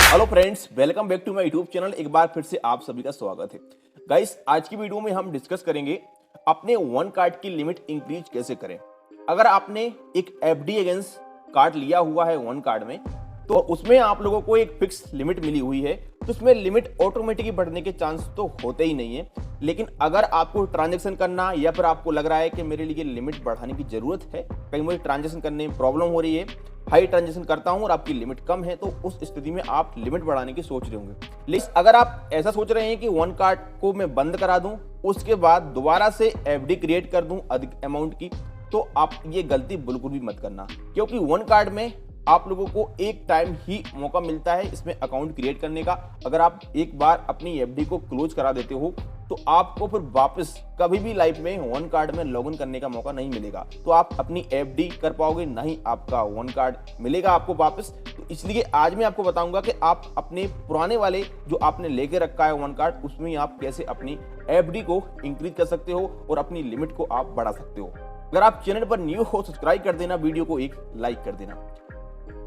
Hello friends, welcome back to my YouTube channel. एक बार फिर से आप सभी का स्वागत है। गाइस, आज की वीडियो में हम डिस्कस करेंगे अपने वन कार्ड की लिमिट इंक्रीज कैसे करें। अगर आपने एक एफडी अगेंस्ट कार्ड लिया हुआ है वन कार्ड में, तो उसमें आप लोगों को एक फिक्स लिमिट मिली हुई है, तो उसमें लिमिट ऑटोमेटिकली बढ़ने के चांस तो होते ही नहीं है। लेकिन अगर आपको ट्रांजैक्शन करना या फिर आपको लग रहा है कि मेरे लिए लिमिट बढ़ाने की जरूरत है, कहीं मुझे ट्रांजैक्शन करने में प्रॉब्लम हो रही है, हाई ट्रांजैक्शन करता हूं और आपकी लिमिट कम है, तो उस स्थिति में आप लिमिट बढ़ाने की सोच रहे होंगे। लेकिन अगर आप ऐसा सोच रहे हैं कि वन कार्ड को मैं बंद करा दूं, उसके बाद दोबारा से एफडी क्रिएट कर दूं अधिक अमाउंट की, तो आप ये गलती बिल्कुल भी मत करना। क्योंकि वन कार्ड में आप लोगों को एक टाइम ही मौका मिलता है इसमें अकाउंट क्रिएट करने का। अगर आप एक बार अपनी एफडी को क्लोज करा देते हो, तो आपको फिर वापस कभी भी लाइफ में वन कार्ड में लॉगिन करने का मौका नहीं मिलेगा। तो आप अपनी एफडी कर पाओगे, ना ही आपका वन कार्ड मिलेगा आपको वापस। तो इसलिए आज मैं आपको बताऊंगा कि आप अपने पुराने वाले जो आपने लेके रखा है वन कार्ड, उसमें आप कैसे अपनी एफडी को इंक्रीज कर सकते हो और अपनी लिमिट को आप बढ़ा सकते हो। अगर आप चैनल पर न्यू हो, सब्सक्राइब कर देना, वीडियो को एक लाइक कर देना।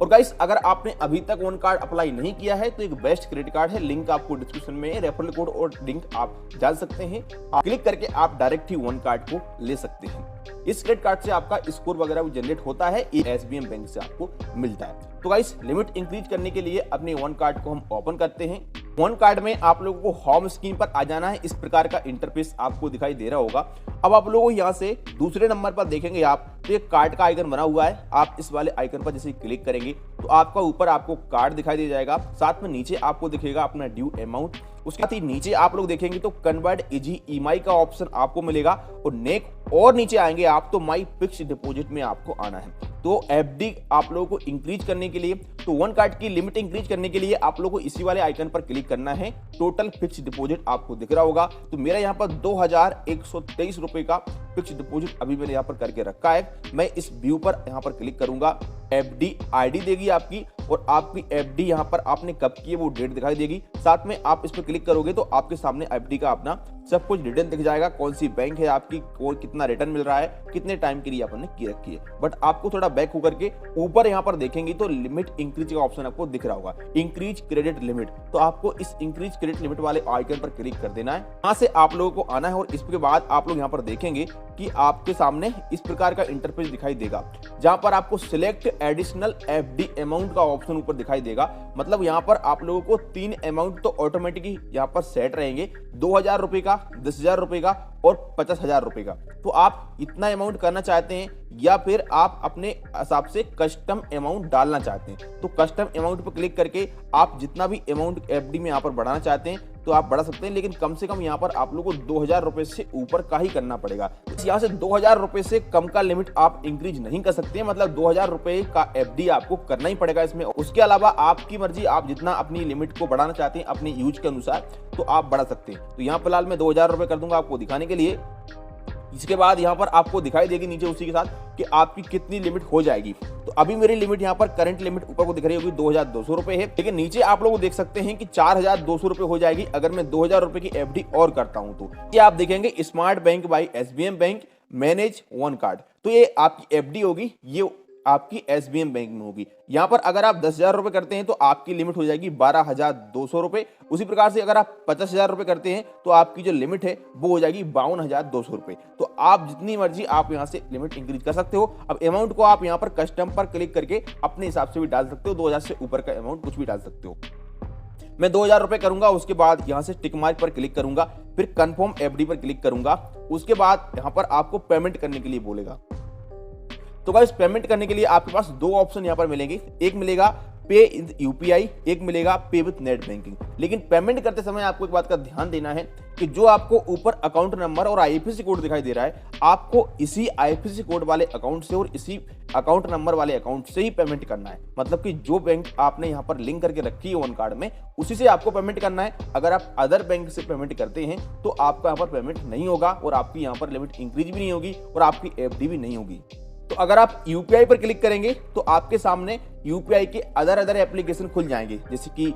और गाइस, अगर आपने अभी तक वन कार्ड अप्लाई नहीं किया है, तो एक बेस्ट क्रेडिट कार्ड है, लिंक आपको डिस्क्रिप्शन में है, रेफरल कोड और लिंक आप डाल सकते हैं। आप क्लिक करके आप डायरेक्ट ही वन कार्ड को ले सकते हैं। इस क्रेडिट कार्ड से आपका स्कोर वगैरह भी जनरेट होता है, ये एसबीएम बैंक से आपको मिलता है। तो गाइस, लिमिट इंक्रीज करने के लिए अपने वन कार्ड को हम ओपन करते हैं। वन कार्ड में आप लोगों को होम स्क्रीन पर आ जाना है। इस प्रकार का इंटरफेस आपको दिखाई दे रहा होगा। अब आप लोगों को यहाँ से दूसरे नंबर पर देखेंगे आप, तो एक कार्ड का आइकन बना हुआ है। आप इस वाले आइकन पर जैसे क्लिक करेंगे तो आपका ऊपर आपको कार्ड दिखाई दे जाएगा, साथ में नीचे आपको दिखेगा अपना ड्यू अमाउंट। उसके साथ ही नीचे आप लोग देखेंगे तो कन्वर्ट इजी ईएमआई का ऑप्शन आपको मिलेगा, और और नीचे आएंगे आप तो माई फिक्स डिपॉजिट में आपको आना है। तो एफडी आप लोगों को इंक्रीज करने के लिए, तो वन कार्ड की लिमिट इंक्रीज करने के लिए आप लोगों को इसी वाले आइकन पर क्लिक करना है। टोटल फिक्स डिपॉजिट आपको दिख रहा होगा। तो मेरा यहाँ पर 2123 रुपए का फिक्स डिपॉजिट अभी मैंने यहाँ पर करके रखा है। मैं इस व्यू पर यहाँ पर क्लिक करूंगा, एफडी आईडी देगी आपकी, और आपकी एफडी यहाँ पर आपने कब की है वो डेट दिखाई देगी। साथ में आप इस पर क्लिक करोगे तो आपके सामने एफडी का अपना सब कुछ डिटेल दिख जाएगा, कौन सी बैंक है आपकी, कितना रिटर्न मिल रहा है, कितने टाइम के लिए आपने की रखी है। बट आपको थोड़ा बैक होकर के ऊपर यहाँ पर देखेंगे तो लिमिट इंक्रीज का ऑप्शन आपको दिख रहा होगा, इंक्रीज क्रेडिट लिमिट। तो आपको इस इंक्रीज क्रेडिट लिमिट वाले आइकन पर क्लिक कर देना है। यहाँ से आप लोगों को आना है, और इसके बाद आप लोग यहाँ पर देखेंगे कि आपके सामने इस प्रकार का इंटरफेस दिखाई देगा, जहां पर आपको सिलेक्ट एडिशनल एफडी अमाउंट का ऑप्शन ऊपर दिखाई देगा। मतलब यहाँ पर आप लोगों को 3 अमाउंट तो ऑटोमेटिकली यहाँ पर सेट रहेंगे, 2000 रुपए का, 10,000 रुपए का और 50,000 रुपए का। तो आप इतना अमाउंट करना चाहते हैं या फिर आप अपने हिसाब से कस्टम अमाउंट डालना चाहते हैं, तो कस्टम अमाउंट पर क्लिक करके आप जितना भी अमाउंट एफडी में यहाँ पर बढ़ाना चाहते हैं तो आप बढ़ा सकते हैं। लेकिन कम से कम यहाँ पर आप लोगों को 2000 रुपए से ऊपर का ही करना पड़ेगा। यहाँ से 2000 रुपए से कम का लिमिट आप इंक्रीज नहीं कर सकते, मतलब 2000 रुपए का एफडी आपको करना ही पड़ेगा इसमें। उसके अलावा आपकी मर्जी, आप जितना अपनी लिमिट को बढ़ाना चाहते हैं अपने यूज के अनुसार, तो आप बढ़ा सकते हैं। तो यहाँ फिलहाल मैं 2000 रुपए कर दूंगा आपको दिखाने के लिए। इसके बाद यहाँ पर आपको दिखाई देगी नीचे उसी के साथ कि आपकी कितनी लिमिट हो जाएगी। तो अभी मेरी लिमिट यहाँ पर करंट लिमिट ऊपर को दिख रही होगी 2200 रुपए है, लेकिन नीचे आप लोग देख सकते हैं कि 4200 रुपए हो जाएगी अगर मैं 2000 रुपए की एफडी और करता हूं। तो ये आप देखेंगे smart bank by SBM bank manage one card, तो ये आपकी एफडी होगी, ये आपकी एसबीएम बैंक में होगी। यहाँ पर अगर आप 10,000 रुपए करते हैं तो आपकी लिमिट हो जाएगी 12,200 रुपए। उसी प्रकार से अगर आप 50,000 रुपए करते हैं तो आपकी जो लिमिट है वो हो जाएगी 52,200 रुपए। तो आप जितनी मर्जी आप यहाँ से लिमिट इंक्रीज कर सकते हो। अब अमाउंट को आप यहाँ पर कस्टम पर क्लिक करके अपने हिसाब से भी डाल सकते हो, 2000 से ऊपर का अमाउंट कुछ भी डाल सकते हो। मैं 2000 रुपए करूंगा, उसके बाद यहाँ से टिक मार्क पर क्लिक करूंगा, फिर कंफर्म एफडी पर क्लिक करूंगा। उसके बाद यहाँ पर आपको पेमेंट करने के लिए बोलेगा। तो गाइस, पेमेंट करने के लिए आपके पास 2 ऑप्शन यहाँ पर मिलेंगे, एक मिलेगा पे इन यूपीआई, एक मिलेगा पे विथ नेट बैंकिंग। लेकिन पेमेंट करते समय आपको एक बात का ध्यान देना है कि जो आपको ऊपर अकाउंट नंबर और आईएफएससी कोड दिखाई दे रहा है, आपको इसी आईएफएससी कोड वाले अकाउंट से और इसी अकाउंट नंबर वाले अकाउंट से ही पेमेंट करना है। मतलब कि जो बैंक आपने यहाँ पर लिंक करके रखी है वन कार्ड में, उसी से आपको पेमेंट करना है। अगर आप अदर बैंक से पेमेंट करते हैं तो आपका यहाँ पर पेमेंट नहीं होगा, और आपकी यहाँ पर लिमिट इंक्रीज भी नहीं होगी, और आपकी एफडी भी नहीं होगी। तो अगर आप यूपीआई पर क्लिक करेंगे तो आपके सामने यूपीआई के अदर एप्लीकेशन खुल जाएंगे, जैसे कि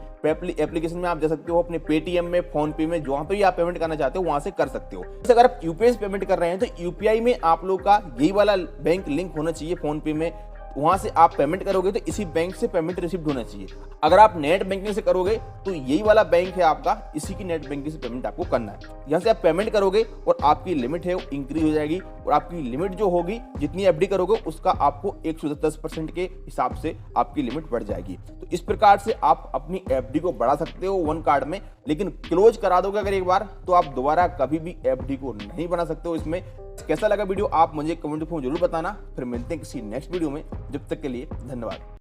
एप्लीकेशन में आप जा सकते हो अपने पेटीएम में, फोन पे में, जहां पे भी आप पेमेंट करना चाहते हो वहां से कर सकते हो। जैसे अगर आप यूपीआई से पेमेंट कर रहे हैं तो यूपीआई में आप लोग का यही वाला बैंक लिंक होना चाहिए फोन पे में, वहां से आप पेमेंट करोगे तो इसी बैंक से पेमेंट रिसीव्ड होना चाहिए। अगर आप नेट बैंकिंग से करोगे तो यही वाला बैंक है आपका, इसी की नेट बैंकिंग से पेमेंट आपको करना है। यहाँ से आप पेमेंट करोगे और आपकी लिमिट है वो इंक्रीज हो जाएगी, और आपकी लिमिट जो होगी, जितनी एफडी करोगे उसका आपको 110% के हिसाब से आपकी लिमिट बढ़ जाएगी। तो इस प्रकार से आप अपनी एफडी को बढ़ा सकते हो वन कार्ड में, लेकिन क्लोज करा दोगे अगर एक बार तो आप दोबारा कभी भी एफडी को नहीं बना सकते हो। इसमें कैसा लगा वीडियो आप मुझे कमेंट में जरूर बताना। फिर मिलते हैं किसी नेक्स्ट वीडियो में, जब तक के लिए धन्यवाद।